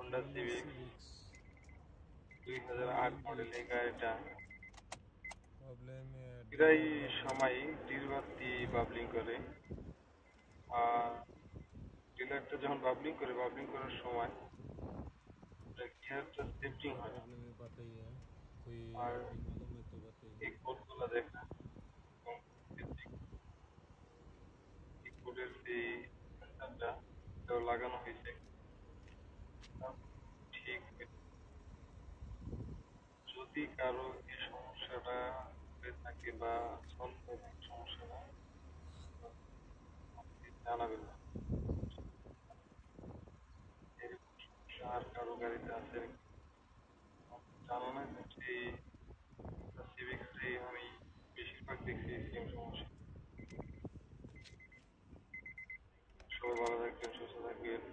Honda Honda civic Civics 2008 model এই গাড়িটা problem প্রায় dealer bubbling. সময় ডিরবাতি বাবলিং করে। আর ডিলারটা যখন বাবলিং করে বাবলিং করার সময় গিয়ারটা শিফটিং क्या হয় না। प्रॉब्लम है पता ही है, कोई আর अभी मालूम है तो बताइए। এই কোডগুলো দেখা এবং এই কোডের যে সেন্সারটা এটাও লাগানো হয়েছে ঠিক যদি কারো এই সমস্যাটা হয়ে থাকে বা সলভ হয় সমস্যাটা জানাবেন না। এরকম সমস্যা আর কারো গাড়িতে আছে নাকি জানা নাই যে এই সিভিক্সে আমি বেশিরভাগ দেখছি সেম সমস্যা। সবাই ভালো থাকবেন সুস্থ থাকবেন।